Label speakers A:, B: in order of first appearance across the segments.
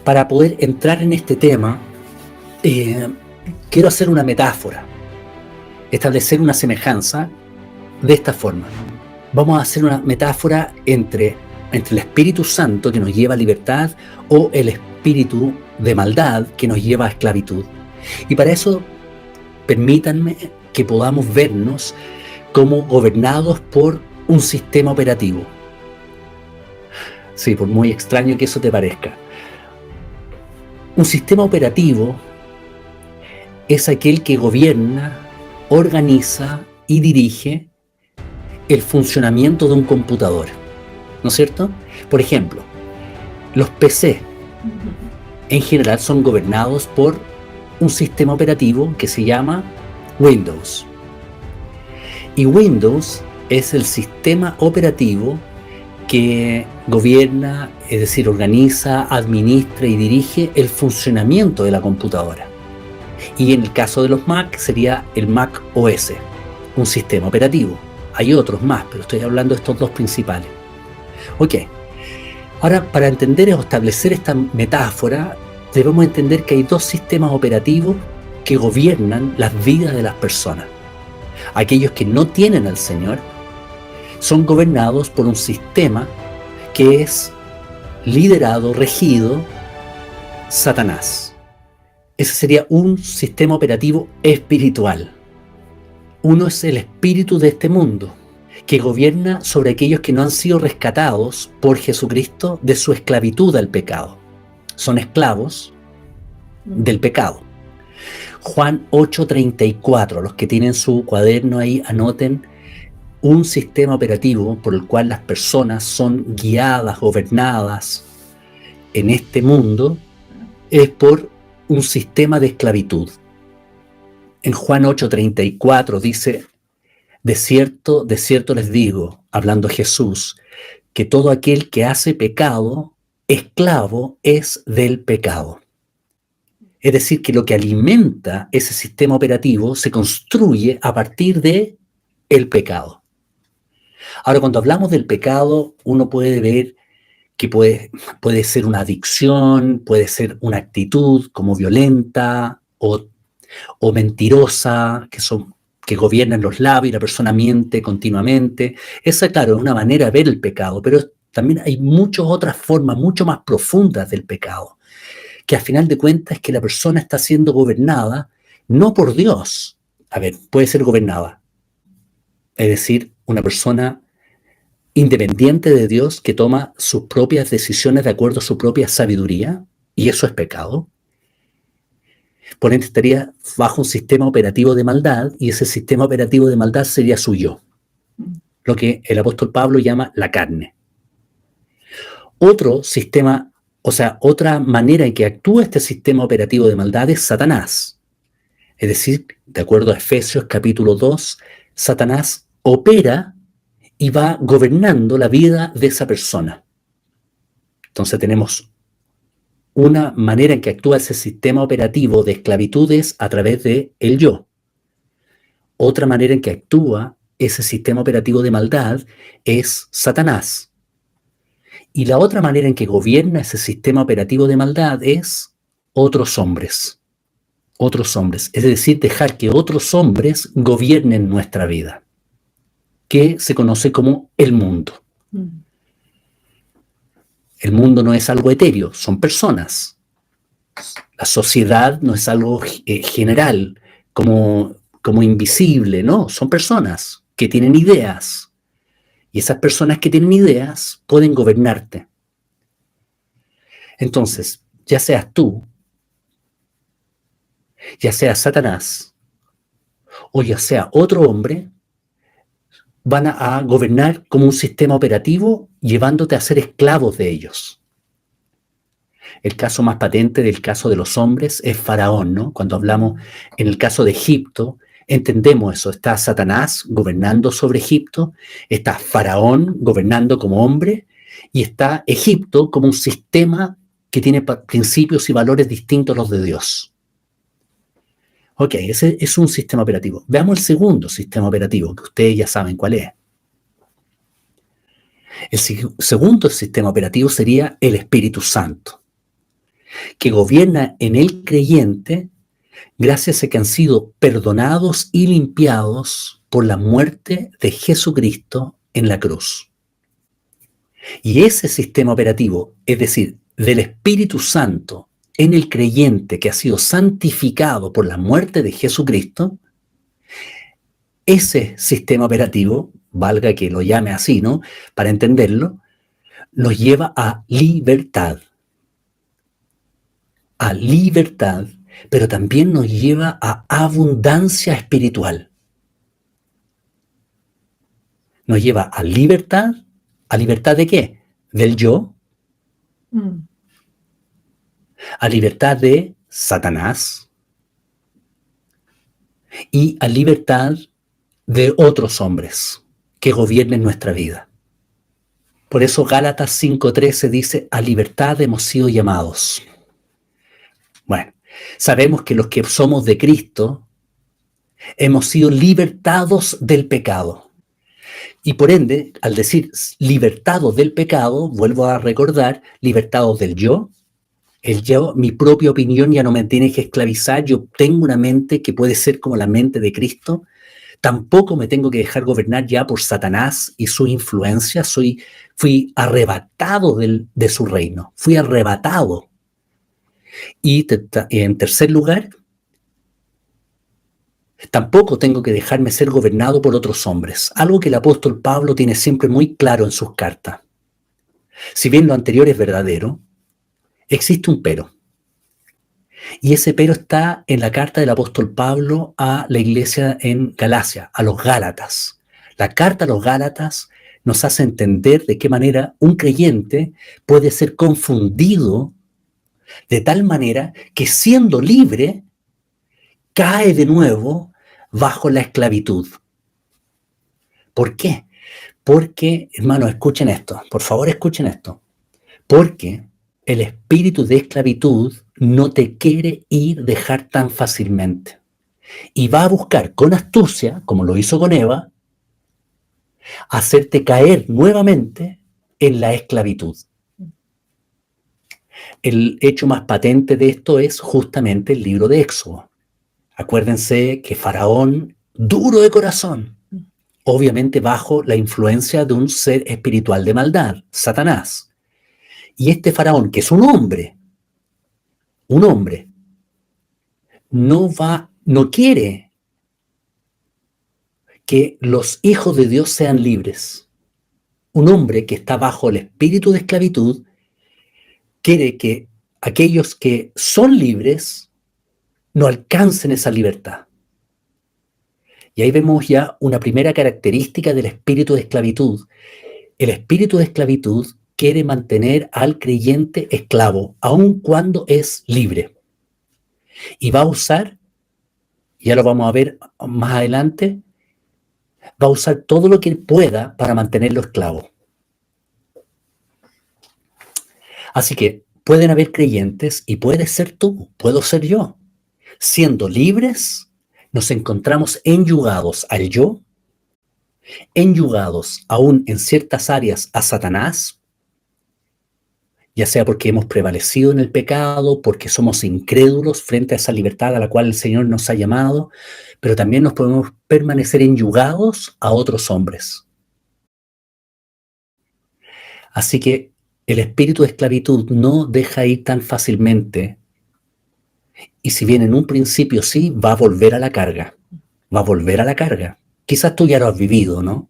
A: Para poder entrar en este tema, quiero hacer una metáfora, establecer una semejanza de esta forma. Vamos a hacer una metáfora entre el Espíritu Santo que nos lleva a libertad o el espíritu de maldad que nos lleva a esclavitud. Y para eso, permítanme que podamos vernos como gobernados por un sistema operativo. Sí, por muy extraño que eso te parezca. Un sistema operativo es aquel que gobierna, organiza y dirige el funcionamiento de un computador, ¿no es cierto? Por ejemplo, los PC en general son gobernados por un sistema operativo que se llama Windows. Y Windows es el sistema operativo que gobierna, es decir, organiza, administra y dirige el funcionamiento de la computadora. Y en el caso de los Mac sería el Mac OS, un sistema operativo. Hay otros más, pero estoy hablando de estos dos principales. Ok, ahora para entender o establecer esta metáfora, debemos entender que hay dos sistemas operativos que gobiernan las vidas de las personas. Aquellos que no tienen al Señor son gobernados por un sistema que es liderado, regido, Satanás. Ese sería un sistema operativo espiritual. Uno es el espíritu de este mundo, que gobierna sobre aquellos que no han sido rescatados por Jesucristo de su esclavitud al pecado. Son esclavos del pecado. Juan 8:34, los que tienen su cuaderno ahí, anoten: un sistema operativo por el cual las personas son guiadas, gobernadas en este mundo, es por un sistema de esclavitud. En Juan 8:34 dice: de cierto les digo, hablando Jesús, que todo aquel que hace pecado, esclavo es del pecado. Es decir, que lo que alimenta ese sistema operativo se construye a partir de el pecado. Ahora, cuando hablamos del pecado, uno puede ver que puede ser una adicción, puede ser una actitud como violenta o mentirosa, que gobiernan los labios y la persona miente continuamente. Esa, claro, es una manera de ver el pecado, pero también hay muchas otras formas mucho más profundas del pecado, que al final de cuentas es que la persona está siendo gobernada no por Dios. A ver, puede ser gobernada, es decir, una persona independiente de Dios que toma sus propias decisiones de acuerdo a su propia sabiduría, y eso es pecado. Por ende, estaría bajo un sistema operativo de maldad, y ese sistema operativo de maldad sería su yo, lo que el apóstol Pablo llama la carne. Otro sistema, otra manera en que actúa este sistema operativo de maldad es Satanás. Es decir, de acuerdo a Efesios capítulo 2, Satanás opera y va gobernando la vida de esa persona. Entonces tenemos una manera en que actúa ese sistema operativo de esclavitudes a través de el yo. Otra manera en que actúa ese sistema operativo de maldad es Satanás. Y la otra manera en que gobierna ese sistema operativo de maldad es otros hombres. Otros hombres. Es decir, dejar que otros hombres gobiernen nuestra vida, que se conoce como el mundo. El mundo no es algo etéreo, son personas. La sociedad no es algo general, como invisible, no, son personas que tienen ideas. Y esas personas que tienen ideas pueden gobernarte. Entonces, ya seas tú, ya sea Satanás, o ya sea otro hombre, van a gobernar como un sistema operativo, llevándote a ser esclavos de ellos. El caso más patente del caso de los hombres es Faraón, ¿no? Cuando hablamos en el caso de Egipto, entendemos eso. Está Satanás gobernando sobre Egipto, está Faraón gobernando como hombre, y está Egipto como un sistema que tiene principios y valores distintos a los de Dios. Ok, ese es un sistema operativo. Veamos el segundo sistema operativo, que ustedes ya saben cuál es. El segundo sistema operativo sería el Espíritu Santo. que gobierna en el creyente gracias a que han sido perdonados y limpiados por la muerte de Jesucristo en la cruz. Y ese sistema operativo, es decir, del Espíritu Santo en el creyente que ha sido santificado por la muerte de Jesucristo, ese sistema operativo, valga que lo llame así, ¿no?, para entenderlo, nos lleva a libertad, pero también nos lleva a abundancia espiritual. Nos lleva ¿a libertad de qué? Del yo, a libertad de Satanás y a libertad de otros hombres que gobiernen nuestra vida. Por eso Gálatas 5:13 dice, a libertad hemos sido llamados. Bueno, sabemos que los que somos de Cristo hemos sido libertados del pecado. Y por ende, al decir libertados del pecado, vuelvo a recordar, libertados del yo, el yo, mi propia opinión ya no me tiene que esclavizar, yo tengo una mente que puede ser como la mente de Cristo, tampoco me tengo que dejar gobernar ya por Satanás y su influencia, fui arrebatado de su reino, fui arrebatado. Y en tercer lugar, tampoco tengo que dejarme ser gobernado por otros hombres, algo que el apóstol Pablo tiene siempre muy claro en sus cartas. Si bien lo anterior es verdadero, existe un pero. Y ese pero está en la carta del apóstol Pablo a la iglesia en Galacia, a los Gálatas. La carta a los Gálatas nos hace entender de qué manera un creyente puede ser confundido de tal manera que siendo libre, cae de nuevo bajo la esclavitud. ¿Por qué? Porque, hermanos, escuchen esto, por favor escuchen esto. Porque el espíritu de esclavitud no te quiere dejar tan fácilmente. Y va a buscar con astucia, como lo hizo con Eva, hacerte caer nuevamente en la esclavitud. El hecho más patente de esto es justamente el libro de Éxodo. Acuérdense que Faraón, duro de corazón, obviamente bajo la influencia de un ser espiritual de maldad, Satanás. Y este Faraón, que es un hombre, no quiere que los hijos de Dios sean libres. Un hombre que está bajo el espíritu de esclavitud quiere que aquellos que son libres no alcancen esa libertad. Y ahí vemos ya una primera característica del espíritu de esclavitud. El espíritu de esclavitud quiere mantener al creyente esclavo, aun cuando es libre. Y va a usar, ya lo vamos a ver más adelante, va a usar todo lo que pueda para mantenerlo esclavo. Así que pueden haber creyentes y puedes ser tú, puedo ser yo. Siendo libres, nos encontramos enyugados al yo, enyugados aún en ciertas áreas a Satanás, ya sea porque hemos prevalecido en el pecado, porque somos incrédulos frente a esa libertad a la cual el Señor nos ha llamado, pero también nos podemos permanecer enyugados a otros hombres. Así que el espíritu de esclavitud no deja ir tan fácilmente, y si bien en un principio sí, va a volver a la carga. Va a volver a la carga. Quizás tú ya lo has vivido, ¿no?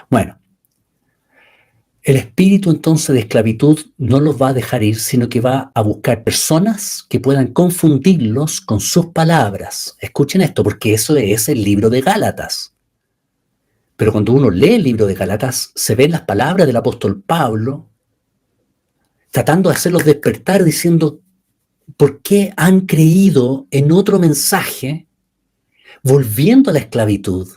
A: Bueno, el espíritu entonces de esclavitud no los va a dejar ir, sino que va a buscar personas que puedan confundirlos con sus palabras. Escuchen esto, porque eso es el libro de Gálatas. Pero cuando uno lee el libro de Gálatas, se ven las palabras del apóstol Pablo tratando de hacerlos despertar, diciendo, ¿por qué han creído en otro mensaje volviendo a la esclavitud?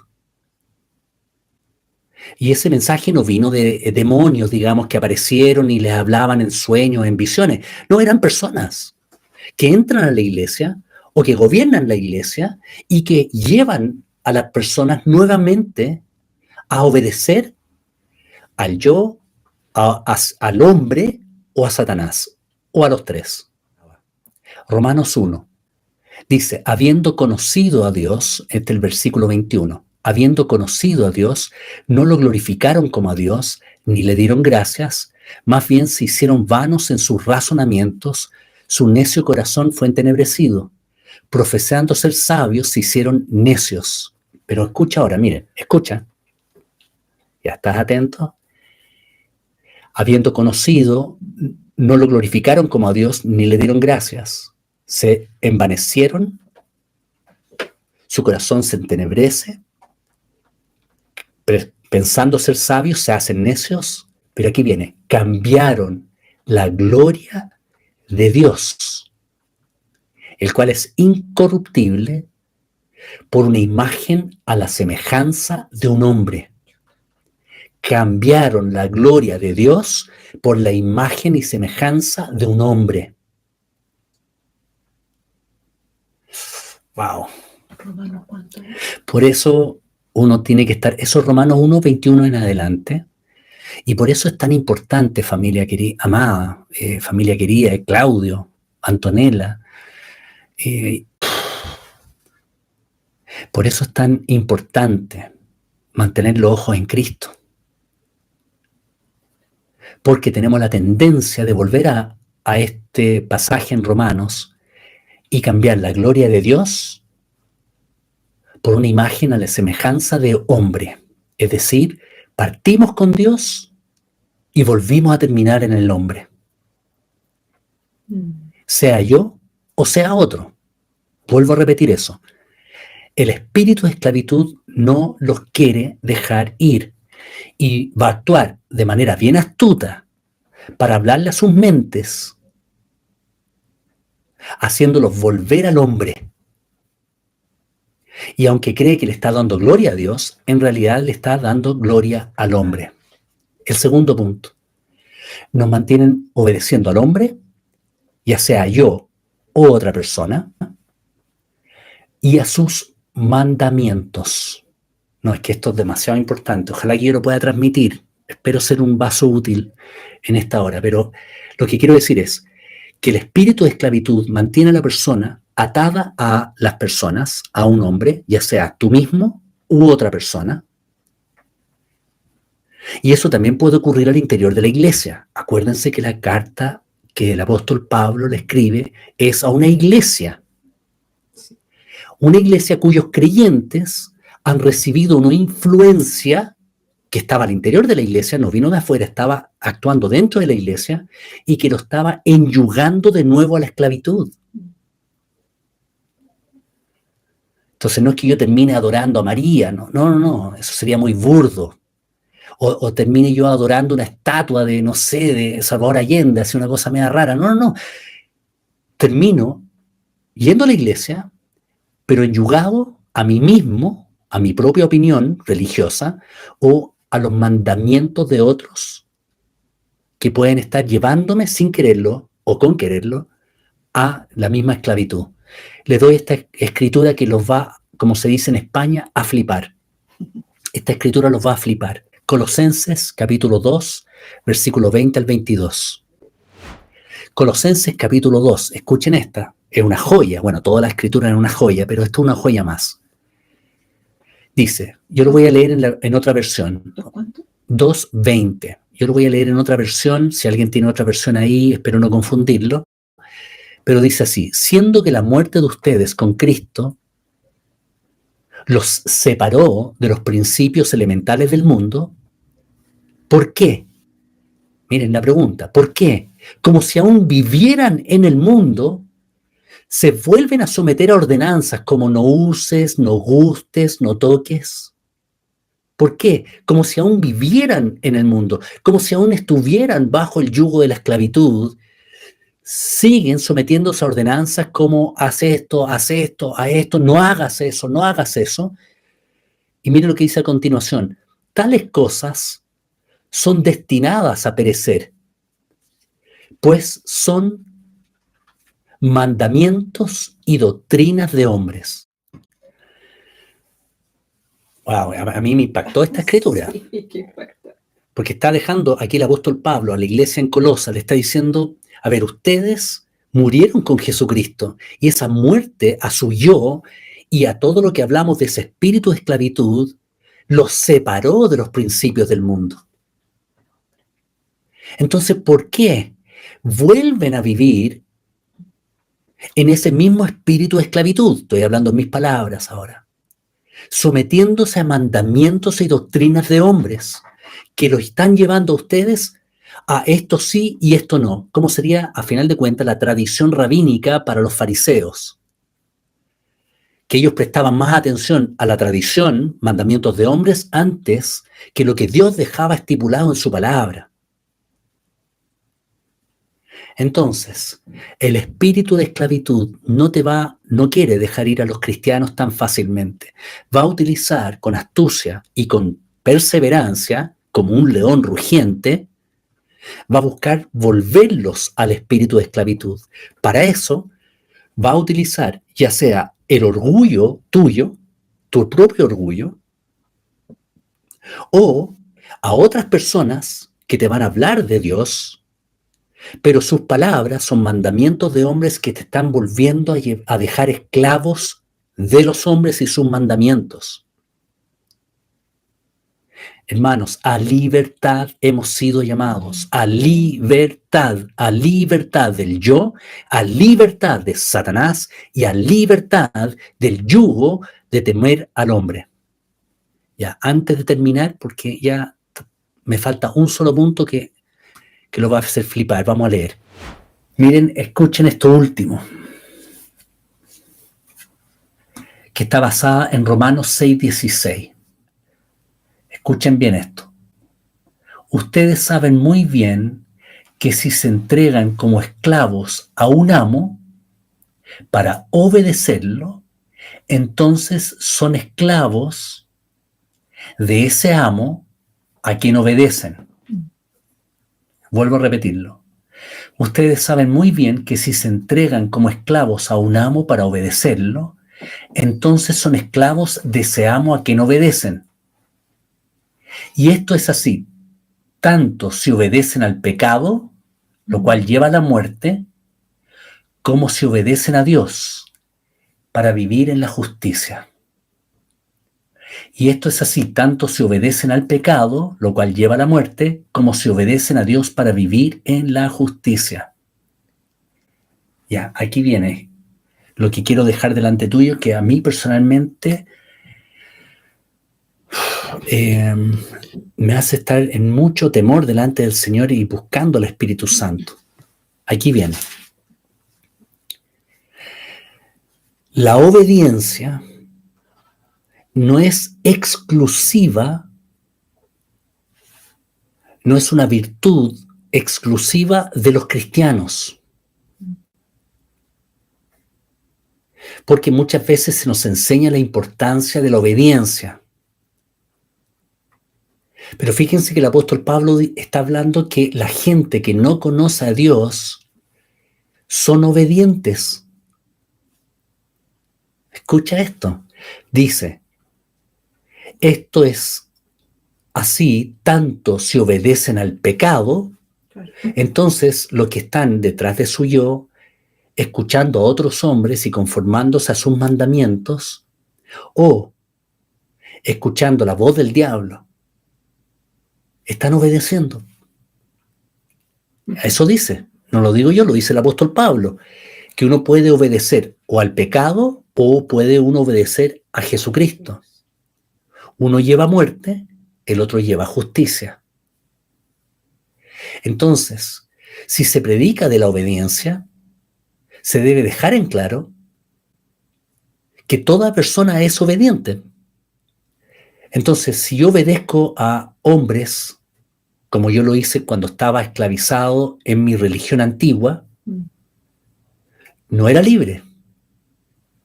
A: Y ese mensaje no vino de demonios, digamos, que aparecieron y les hablaban en sueños, en visiones. No, eran personas que entran a la iglesia o que gobiernan la iglesia y que llevan a las personas nuevamente a obedecer al yo, al hombre o a Satanás, o a los tres. Romanos 1 dice, habiendo conocido a Dios, este es el versículo 21, habiendo conocido a Dios, no lo glorificaron como a Dios, ni le dieron gracias, más bien se hicieron vanos en sus razonamientos, su necio corazón fue entenebrecido. Profesando ser sabios, se hicieron necios. Pero escucha ahora, miren, escucha. ¿Ya estás atento? Habiendo conocido, no lo glorificaron como a Dios, ni le dieron gracias. Se envanecieron, su corazón se entenebrece, pensando ser sabios, se hacen necios. Pero aquí viene, cambiaron la gloria de Dios, el cual es incorruptible, por una imagen a la semejanza de un hombre. Cambiaron la gloria de Dios por la imagen y semejanza de un hombre. Wow. Por eso uno tiene que estar, eso es Romanos 1, 21 en adelante, y por eso es tan importante, familia querida, amada, familia querida, Claudio, Antonella, por eso es tan importante mantener los ojos en Cristo. Porque tenemos la tendencia de volver a este pasaje en Romanos y cambiar la gloria de Dios por una imagen a la semejanza de hombre. Es decir, partimos con Dios y volvimos a terminar en el hombre. Sea yo o sea otro. Vuelvo a repetir eso. El espíritu de esclavitud no los quiere dejar ir y va a actuar de manera bien astuta para hablarle a sus mentes, haciéndolos volver al hombre. Y aunque cree que le está dando gloria a Dios, en realidad le está dando gloria al hombre. El segundo punto, nos mantienen obedeciendo al hombre, ya sea yo o otra persona, y a sus mandamientos. No, es que esto es demasiado importante. Ojalá que yo lo pueda transmitir. Espero ser un vaso útil en esta hora, pero lo que quiero decir es que el espíritu de esclavitud mantiene a la persona atada a las personas, a un hombre, ya sea tú mismo u otra persona. Y eso también puede ocurrir al interior de la iglesia. Acuérdense que la carta que el apóstol Pablo le escribe es a una iglesia cuyos creyentes han recibido una influencia que estaba al interior de la iglesia, no vino de afuera, estaba actuando dentro de la iglesia y que lo estaba enyugando de nuevo a la esclavitud. Entonces no es que yo termine adorando a María, no, eso sería muy burdo. O termine yo adorando una estatua de, no sé, de Salvador Allende, hace una cosa media rara. No. Termino yendo a la iglesia, pero enyugado a mí mismo, a mi propia opinión religiosa o a los mandamientos de otros que pueden estar llevándome sin quererlo o con quererlo a la misma esclavitud. Les doy esta escritura que los va, como se dice en España, a flipar. Esta escritura los va a flipar. Colosenses capítulo 2, versículo 20 al 22. Colosenses capítulo 2, escuchen esta, es una joya. Bueno, toda la escritura es una joya, pero esto es una joya más. Dice, yo lo voy a leer en otra versión. ¿Cuánto? 2:20. Yo lo voy a leer en otra versión, si alguien tiene otra versión ahí, espero no confundirlo. Pero dice así, siendo que la muerte de ustedes con Cristo los separó de los principios elementales del mundo, ¿por qué? Miren la pregunta, ¿por qué? Como si aún vivieran en el mundo, se vuelven a someter a ordenanzas como no uses, no gustes, no toques. ¿Por qué? Como si aún vivieran en el mundo, como si aún estuvieran bajo el yugo de la esclavitud, siguen sometiéndose a ordenanzas como haz esto, a esto, no hagas eso, no hagas eso. Y miren lo que dice a continuación, tales cosas son destinadas a perecer, pues son mandamientos y doctrinas de hombres. Wow, a mí me impactó esta escritura. Porque está dejando aquí el apóstol Pablo a la iglesia en Colosa, le está diciendo, a ver, ustedes murieron con Jesucristo, y esa muerte a su yo y a todo lo que hablamos de ese espíritu de esclavitud los separó de los principios del mundo. Entonces, ¿por qué vuelven a vivir en ese mismo espíritu de esclavitud? Estoy hablando en mis palabras ahora. Sometiéndose a mandamientos y doctrinas de hombres que los están llevando a ustedes a esto sí y esto no. ¿Cómo sería, a final de cuentas, la tradición rabínica para los fariseos? Que ellos prestaban más atención a la tradición, mandamientos de hombres, antes que lo que Dios dejaba estipulado en su palabra. Entonces, el espíritu de esclavitud no quiere dejar ir a los cristianos tan fácilmente. Va a utilizar con astucia y con perseverancia, como un león rugiente, va a buscar volverlos al espíritu de esclavitud. Para eso, va a utilizar ya sea el orgullo tuyo, tu propio orgullo, o a otras personas que te van a hablar de Dios, pero sus palabras son mandamientos de hombres que te están volviendo a dejar esclavos de los hombres y sus mandamientos. Hermanos, a libertad hemos sido llamados, a libertad del yo, a libertad de Satanás y a libertad del yugo de temer al hombre. Ya, antes de terminar, porque ya me falta un solo punto que lo va a hacer flipar. Vamos a leer. Miren, escuchen esto último, que está basada en Romanos 6:16. Escuchen bien esto. Ustedes saben muy bien que si se entregan como esclavos a un amo para obedecerlo, entonces son esclavos de ese amo a quien obedecen. Vuelvo a repetirlo. Ustedes saben muy bien que si se entregan como esclavos a un amo para obedecerlo, entonces son esclavos de ese amo a quien obedecen. Y esto es así, tanto si obedecen al pecado, lo cual lleva a la muerte, como si obedecen a Dios para vivir en la justicia. Y esto es así, tanto si obedecen al pecado, lo cual lleva a la muerte, como si obedecen a Dios para vivir en la justicia. Ya, aquí viene lo que quiero dejar delante tuyo, que a mí personalmente me hace estar en mucho temor delante del Señor y buscando al Espíritu Santo. Aquí viene. La obediencia no es exclusiva, no es una virtud exclusiva de los cristianos. Porque muchas veces se nos enseña la importancia de la obediencia. Pero fíjense que el apóstol Pablo está hablando que la gente que no conoce a Dios son obedientes. Escucha esto. Dice, esto es así, tanto si obedecen al pecado, entonces los que están detrás de su yo, escuchando a otros hombres y conformándose a sus mandamientos, o escuchando la voz del diablo, están obedeciendo. Eso dice, no lo digo yo, lo dice el apóstol Pablo, que uno puede obedecer o al pecado o puede uno obedecer a Jesucristo. Uno lleva muerte, el otro lleva justicia. Entonces, si se predica de la obediencia, se debe dejar en claro que toda persona es obediente. Entonces, si yo obedezco a hombres, como yo lo hice cuando estaba esclavizado en mi religión antigua, no era libre,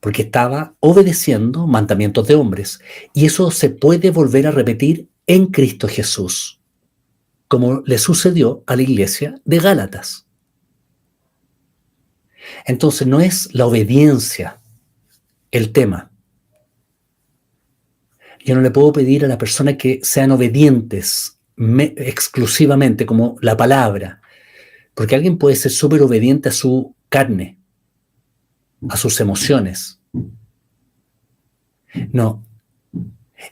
A: porque estaba obedeciendo mandamientos de hombres. Y eso se puede volver a repetir en Cristo Jesús, como le sucedió a la iglesia de Gálatas. Entonces no es la obediencia el tema. Yo no le puedo pedir a la persona que sean obedientes exclusivamente, como la palabra, porque alguien puede ser súper obediente a su carne, a sus emociones. No,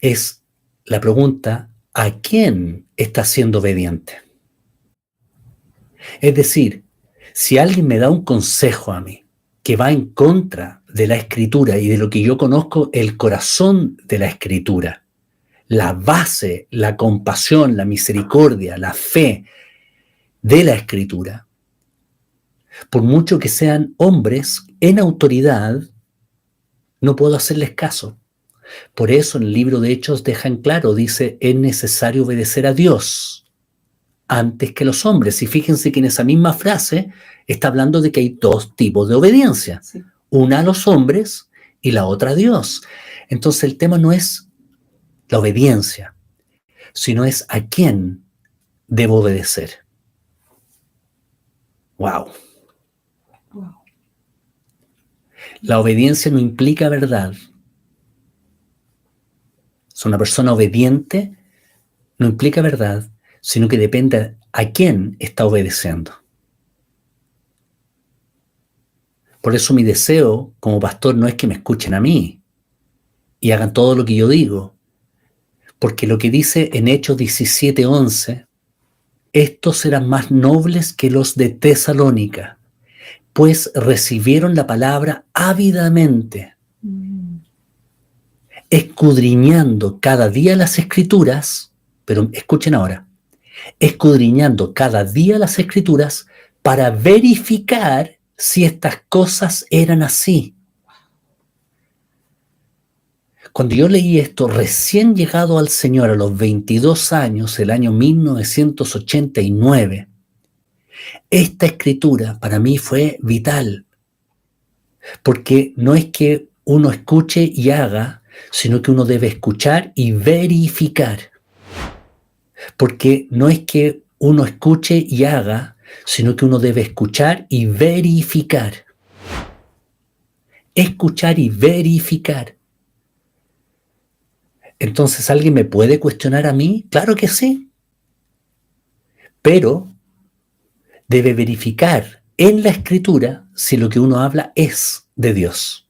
A: es la pregunta, ¿a quién está siendo obediente? Es decir, si alguien me da un consejo a mí que va en contra de la Escritura y de lo que yo conozco, el corazón de la Escritura, la base, la compasión, la misericordia, la fe de la Escritura, por mucho que sean hombres en autoridad, no puedo hacerles caso. Por eso en el libro de Hechos dejan claro, dice, es necesario obedecer a Dios antes que los hombres. Y fíjense que en esa misma frase está hablando de que hay dos tipos de obediencia. Sí. Una a los hombres y la otra a Dios. Entonces el tema no es la obediencia, sino es a quién debo obedecer. ¡Wow! La obediencia no implica verdad. Es una persona obediente, no implica verdad, sino que depende a quién está obedeciendo. Por eso mi deseo como pastor no es que me escuchen a mí y hagan todo lo que yo digo, porque lo que dice en Hechos 17:11, estos eran más nobles que los de Tesalónica, pues recibieron la palabra ávidamente, escudriñando cada día las Escrituras, pero escuchen ahora, escudriñando cada día las Escrituras para verificar si estas cosas eran así. Cuando yo leí esto, recién llegado al Señor a los 22 años, el año 1989, esta escritura para mí fue vital, porque no es que uno escuche y haga, sino que uno debe escuchar y verificar. Porque no es que uno escuche y haga, sino que uno debe escuchar y verificar. Escuchar y verificar. Entonces, ¿alguien me puede cuestionar a mí? Claro que sí. Pero debe verificar en la Escritura si lo que uno habla es de Dios.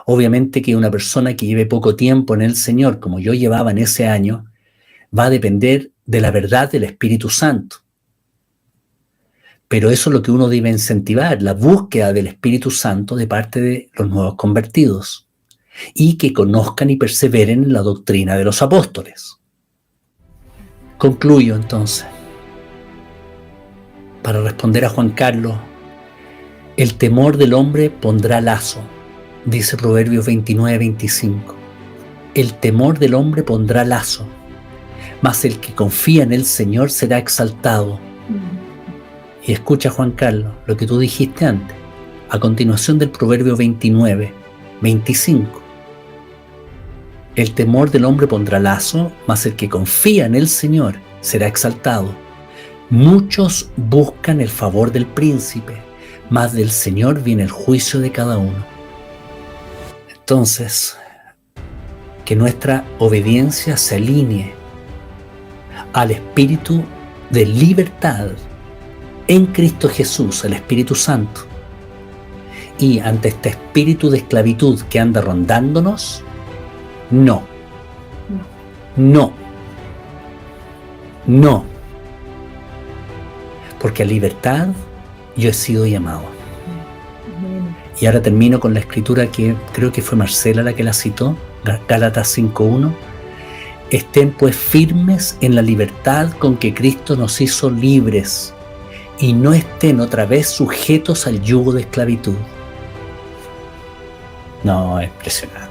A: Obviamente que una persona que lleve poco tiempo en el Señor, como yo llevaba en ese año, va a depender de la verdad del Espíritu Santo. Pero eso es lo que uno debe incentivar, la búsqueda del Espíritu Santo de parte de los nuevos convertidos y que conozcan y perseveren en la doctrina de los apóstoles. Concluyo entonces. Para responder a Juan Carlos, el temor del hombre pondrá lazo, dice Proverbios 29:25. El temor del hombre pondrá lazo, mas el que confía en el Señor será exaltado. Y escucha, Juan Carlos, lo que tú dijiste antes, a continuación del Proverbio 29:25. El temor del hombre pondrá lazo, mas el que confía en el Señor será exaltado. Muchos buscan el favor del príncipe, mas del Señor viene el juicio de cada uno. Entonces, que nuestra obediencia se alinee al espíritu de libertad en Cristo Jesús, el Espíritu Santo. Y ante este espíritu de esclavitud que anda rondándonos, no. Porque a libertad yo he sido llamado. Y ahora termino con la escritura que creo que fue Marcela la que la citó, Gálatas 5:1. Estén pues firmes en la libertad con que Cristo nos hizo libres y no estén otra vez sujetos al yugo de esclavitud. No, es impresionante.